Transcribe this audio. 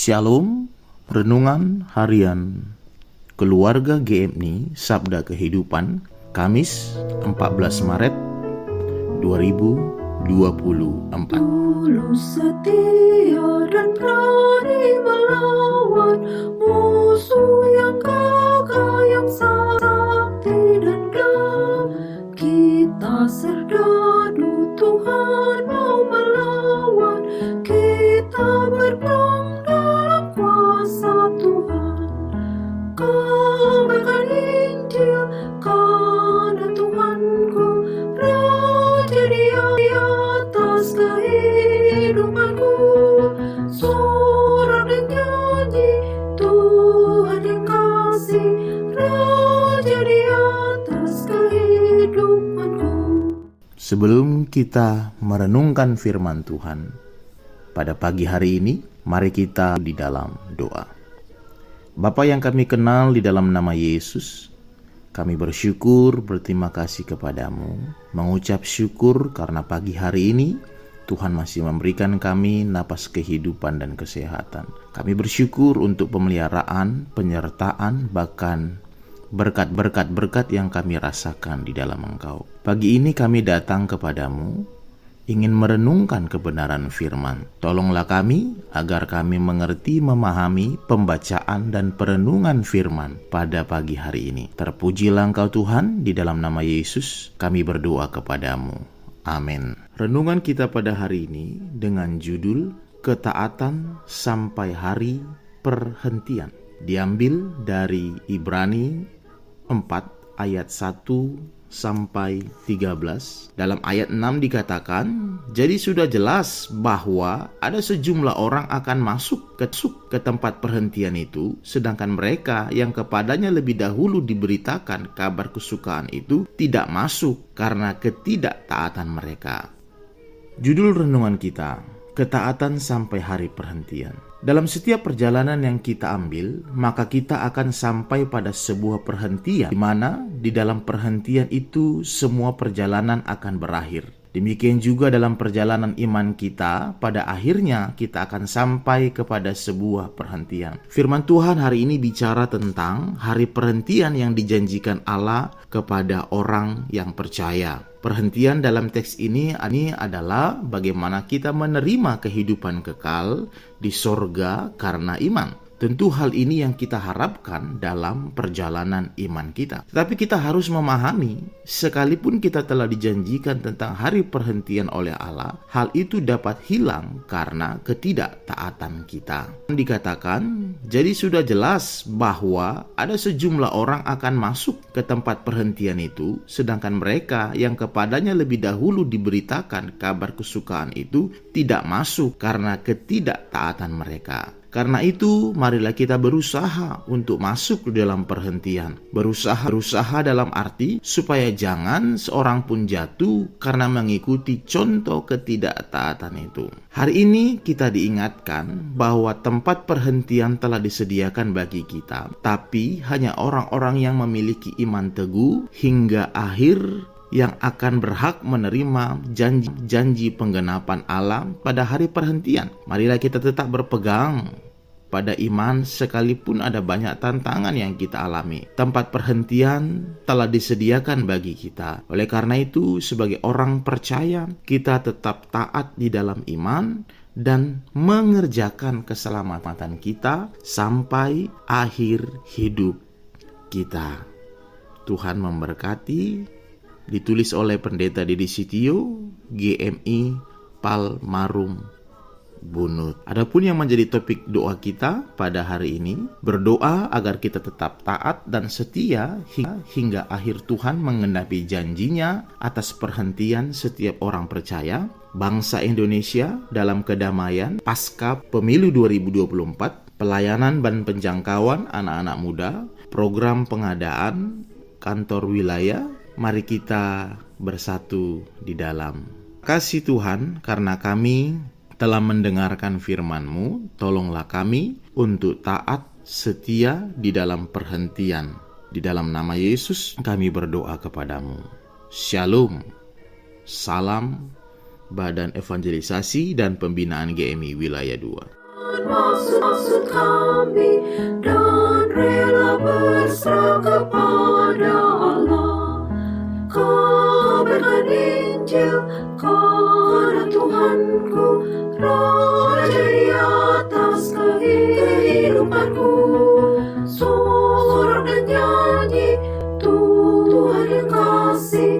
Shalom, renungan harian keluarga GMI Sabda Kehidupan, Kamis 14 Maret 2024. Tulus setia dan berani melawan musuh yang gagah, yang sakti dan dah. Kita serdadu, Tuhan mau melawan. Kita berperang dalam kuasa Tuhan. Kabarkan Injil, karena Tuhanku Raja di atas kehidupanku. Sorak dan nyanyi, Tuhan yang kasih, Raja di atas kehidupanku. Sebelum kita merenungkan firman Tuhan pada pagi hari ini, mari kita di dalam doa. Bapa yang kami kenal, di dalam nama Yesus, kami bersyukur, berterima kasih kepadamu, mengucap syukur karena pagi hari ini Tuhan masih memberikan kami napas kehidupan dan kesehatan. Kami bersyukur untuk pemeliharaan, penyertaan, bahkan berkat-berkat yang kami rasakan di dalam Engkau. Pagi ini kami datang kepadamu, ingin merenungkan kebenaran firman. Tolonglah kami agar kami mengerti, memahami pembacaan dan perenungan firman pada pagi hari ini. Terpujilah Engkau Tuhan, di dalam nama Yesus kami berdoa kepadamu. Amin. Renungan kita pada hari ini dengan judul Ketaatan sampai hari perhentian. Diambil dari Ibrani 4 ayat 1 sampai 13. Dalam ayat 6 dikatakan, jadi sudah jelas bahwa ada sejumlah orang akan masuk ke tempat perhentian itu, sedangkan mereka yang kepadanya lebih dahulu diberitakan kabar kesukaan itu tidak masuk karena ketidaktaatan mereka. Judul renungan kita, ketaatan sampai hari perhentian. Dalam setiap perjalanan yang kita ambil, maka kita akan sampai pada sebuah perhentian, di mana di dalam perhentian itu semua perjalanan akan berakhir. Demikian juga dalam perjalanan iman kita, pada akhirnya kita akan sampai kepada sebuah perhentian. Firman Tuhan hari ini bicara tentang hari perhentian yang dijanjikan Allah kepada orang yang percaya. Perhentian dalam teks ini adalah bagaimana kita menerima kehidupan kekal di sorga karena iman. Tentu hal ini yang kita harapkan dalam perjalanan iman kita. Tetapi kita harus memahami, sekalipun kita telah dijanjikan tentang hari perhentian oleh Allah, hal itu dapat hilang karena ketidaktaatan kita. Dikatakan, jadi sudah jelas bahwa ada sejumlah orang akan masuk ke tempat perhentian itu, sedangkan mereka yang kepadanya lebih dahulu diberitakan kabar kesukaan itu tidak masuk karena ketidaktaatan mereka. Karena itu, marilah kita berusaha untuk masuk ke dalam perhentian. Berusaha dalam arti supaya jangan seorang pun jatuh karena mengikuti contoh ketidaktaatan itu. Hari ini kita diingatkan bahwa tempat perhentian telah disediakan bagi kita, tapi hanya orang-orang yang memiliki iman teguh hingga akhir yang akan berhak menerima janji penggenapan Allah pada hari perhentian. Marilah kita tetap berpegang pada iman sekalipun ada banyak tantangan yang kita alami. Tempat perhentian telah disediakan bagi kita. Oleh karena itu, sebagai orang percaya, kita tetap taat di dalam iman dan mengerjakan keselamatan kita sampai akhir hidup kita. Tuhan memberkati. Ditulis oleh Pendeta Didi Sitio, GMI Palmarum Bunut. Adapun yang menjadi topik doa kita pada hari ini, berdoa agar kita tetap taat dan setia hingga akhir Tuhan menggenapi janjinya atas perhentian setiap orang percaya, bangsa Indonesia dalam kedamaian pasca pemilu 2024, pelayanan dan penjangkauan anak-anak muda, program pengadaan kantor wilayah. Mari kita bersatu di dalam kasih Tuhan, karena kami telah mendengarkan firman-Mu. Tolonglah kami untuk taat setia di dalam perhentian. Di dalam nama Yesus kami berdoa kepadamu. Shalom. Salam Badan Evangelisasi dan Pembinaan GMI Wilayah 2. maksud kami dan rela berserah kepada Allah. Kabarkan Injil karena Tuhanku Raja di atas kehidupanku. Sorak dan nyanyi Tuhan yang kasih